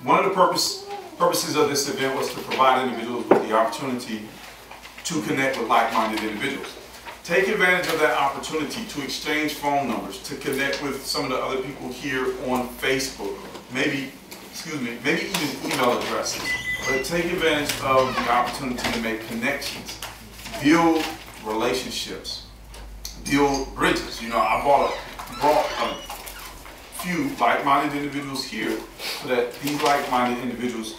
One of the purposes of this event was to provide individuals with the opportunity to connect with like-minded individuals. Take advantage of that opportunity to exchange phone numbers, to connect with some of the other people here on Facebook, maybe even email addresses. But take advantage of the opportunity to make connections, build relationships, build bridges. You know, I brought a few like-minded individuals here so that these like-minded individuals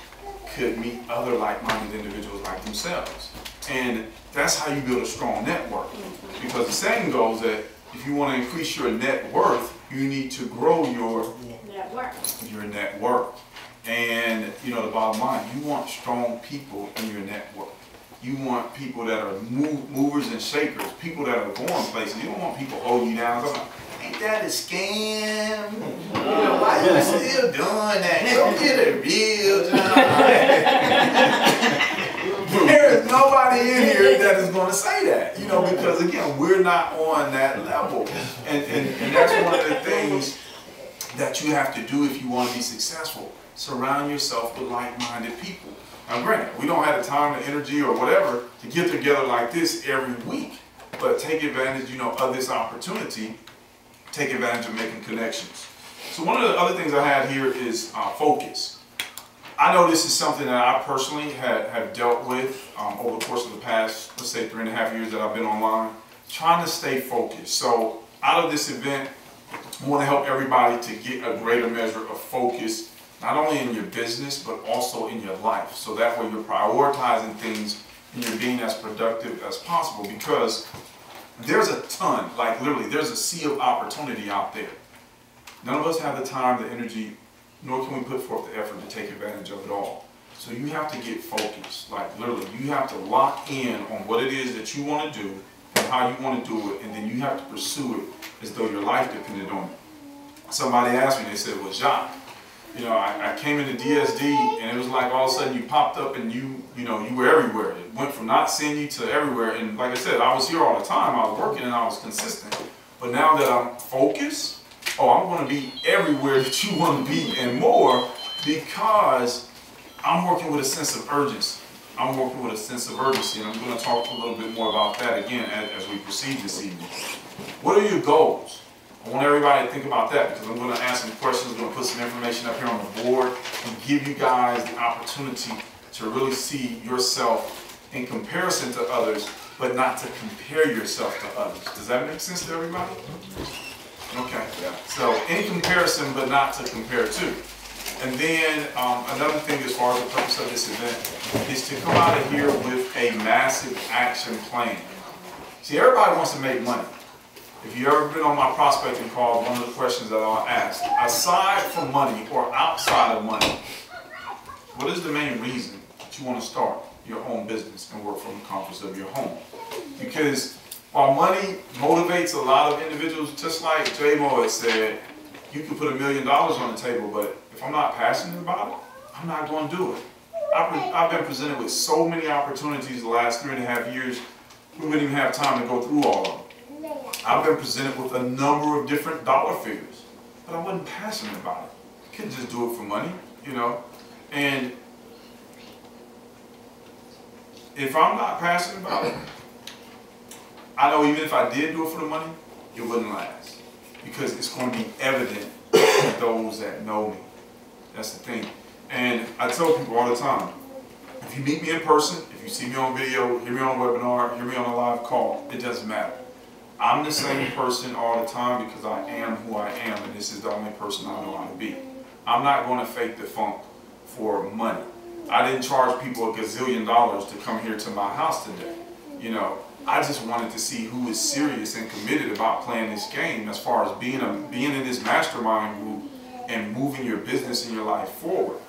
could meet other like-minded individuals like themselves. And that's how you build a strong network. Because the saying goes that if you want to increase your net worth, you need to grow your network. And you know, the bottom line, you want strong people in your network. You want people that are movers and shakers, people that are going places. You don't want people holding you down. Ain't that a scam? You know, why are you still doing that? Don't get a real job. There is nobody in here that is going to say that, you know, because again, we're not on that level. And that's one of the things that you have to do if you want to be successful. Surround yourself with like-minded people. Now granted, we don't have the time, the energy, or whatever to get together like this every week, but take advantage, you know, of this opportunity. Take advantage of making connections. So one of the other things I had here is focus. I know this is something that I personally have dealt with over the course of the past, let's say 3.5 years that I've been online, trying to stay focused. So out of this event, I want to help everybody to get a greater measure of focus, not only in your business, but also in your life. So that way you're prioritizing things and you're being as productive as possible, because there's a ton, like literally, there's a sea of opportunity out there. None of us have the time, the energy, nor can we put forth the effort to take advantage of it all. So you have to get focused. Like literally, you have to lock in on what it is that you want to do and how you want to do it, and then you have to pursue it as though your life depended on it. Somebody asked me, they said, well, Jacques, you know, I came into DSD and it was like all of a sudden you popped up and you were everywhere. It went from not seeing you to everywhere. And like I said, I was here all the time. I was working and I was consistent. But now that I'm focused, I'm going to be everywhere that you want to be and more, because I'm working with a sense of urgency. I'm working with a sense of urgency, and I'm going to talk a little bit more about that again as we proceed this evening. What are your goals? I want everybody to think about that, because I'm going to ask some questions. I'm going to put some information up here on the board and give you guys the opportunity to really see yourself in comparison to others, but not to compare yourself to others. Does that make sense to everybody? Okay, yeah. So in comparison, but not to compare to. And then another thing as far as the purpose of this event is to come out of here with a massive action plan. See, everybody wants to make money. If you've ever been on my prospecting call, one of the questions that I'll ask, aside from money or outside of money, what is the main reason that you want to start your own business and work from the comforts of your home? Because while money motivates a lot of individuals, just like J-Mo had said, you can put $1 million on the table, but if I'm not passionate about it, I'm not going to do it. I've been presented with so many opportunities the last 3.5 years, we wouldn't even have time to go through all of them. I've been presented with a number of different dollar figures, but I wasn't passionate about it. I couldn't just do it for money, you know. And if I'm not passionate about it, I know even if I did do it for the money, it wouldn't last, because it's going to be evident to those that know me. That's the thing. And I tell people all the time, if you meet me in person, if you see me on video, hear me on a webinar, hear me on a live call, it doesn't matter. I'm the same person all the time because I am who I am, and this is the only person I know how to be. I'm not going to fake the funk for money. I didn't charge people $1 gazillion to come here to my house today. You know, I just wanted to see who is serious and committed about playing this game as far as being in this mastermind group and moving your business and your life forward.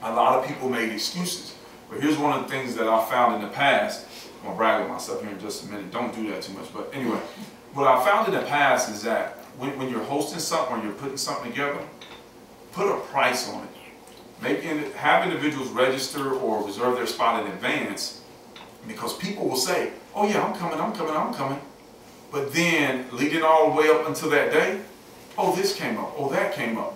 A lot of people made excuses, but here's one of the things that I found in the past. I'm going to brag on myself here in just a minute. Don't do that too much. But anyway, what I found in the past is that when you're hosting something or you're putting something together, put a price on it. Have individuals register or reserve their spot in advance, because people will say, oh yeah, I'm coming, I'm coming, I'm coming. But then leading all the way up until that day, oh, this came up, oh, that came up.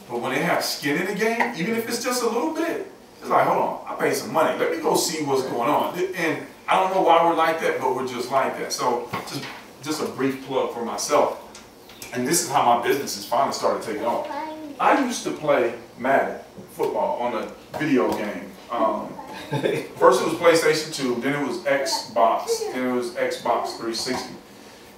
But when they have skin in the game, even if it's just a little bit, it's like, hold on, I paid some money. Let me go see what's going on. And I don't know why we're like that, but we're just like that. So just a brief plug for myself. And this is how my business has finally started taking off. I used to play Madden football on a video game. First it was PlayStation 2, then it was Xbox, then it was Xbox 360.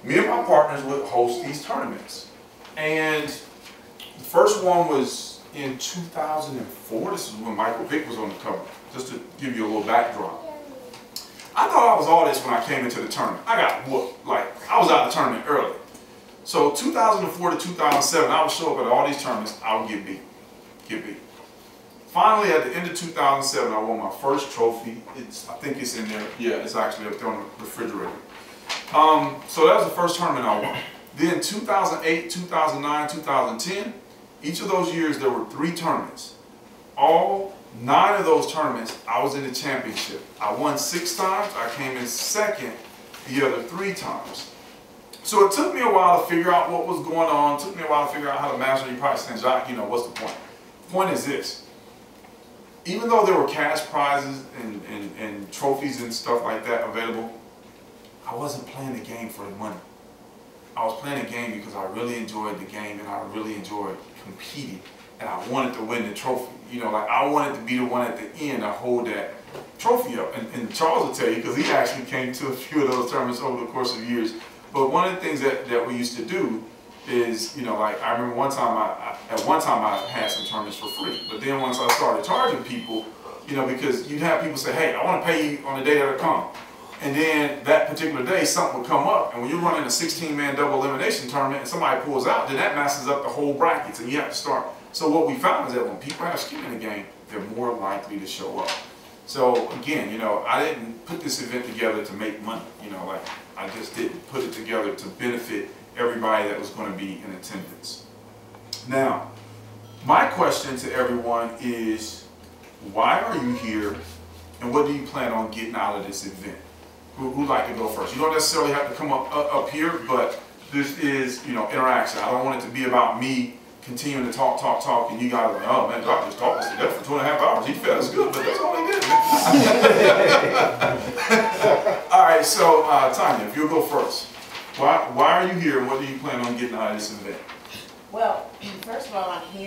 Me and my partners would host these tournaments. And the first one was in 2004. This is when Michael Vick was on the cover, just to give you a little backdrop. I thought I was all this when I came into the tournament. I got whooped. Like, I was out of the tournament early. So 2004 to 2007, I would show up at all these tournaments, I would get beat. Finally, at the end of 2007, I won my first trophy. I think it's in there. Yeah, it's actually up there on the refrigerator. So that was the first tournament I won. Then 2008, 2009, 2010, each of those years there were 3 tournaments. All 9 of those tournaments, I was in the championship. I won 6 times. I came in second the other 3 times. So it took me a while to figure out what was going on. It took me a while to figure out how to master. You probably saying, Jacques, you know, what's the point? The point is this. Even though there were cash prizes and trophies and stuff like that available, I wasn't playing the game for the money. I was playing the game because I really enjoyed the game and I really enjoyed competing, and I wanted to win the trophy. You know, like I wanted to be the one at the end to hold that trophy up. And Charles will tell you, because he actually came to a few of those tournaments over the course of years. But one of the things that we used to do is, you know, like I remember one time at one time I had some tournaments for free. But then once I started charging people, you know, because you'd have people say, hey, I want to pay you on the day that I come. And then that particular day, something would come up. And when you're running a 16-man double elimination tournament and somebody pulls out, then that messes up the whole brackets and you have to start. So what we found is that when people have skin in the game, they're more likely to show up. So again, you know, I didn't put this event together to make money. You know, like I just didn't put it together to benefit everybody that was going to be in attendance. Now, my question to everyone is, why are you here and what do you plan on getting out of this event? Who'd like to go first? You don't necessarily have to come up here, but this is, you know, interaction. I don't want it to be about me continuing to talk, and you guys are like, oh man, Doc just talked us to death for 2.5 hours. He felt as good, but that's all he did. All right, so Tanya, if you'll go first. Why are you here and what do you plan on getting out of this event? Well, first of all, I'm here